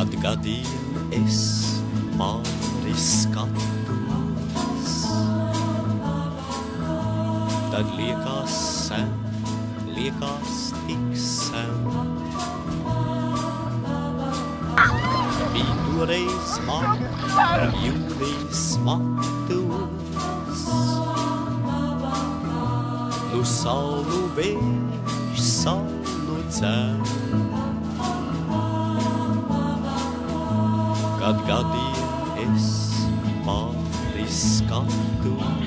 Kad gadiem es pāri skatos, tad liekas sen, liekas tik sen. Bija toreiz man jūlijas matos, nu saulu vējš saulu dzen. Kad gadiem es pāri skatos,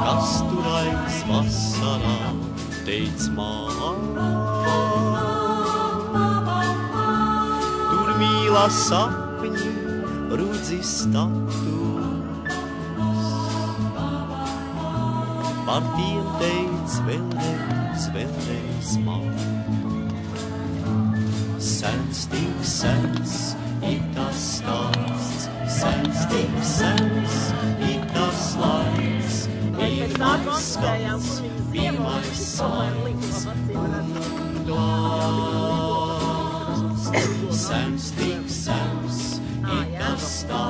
kas tur aiz vasarā teic man. Tur mīlā sapņi, rudzi status, par tiem teic vēlreiz, vēlreiz man. Sens tik sens, tas stāsts, sens tik sens, tas laiks, pirmais skats, pirmais smaids un glāsts. Sens tik sens, tas stāsts.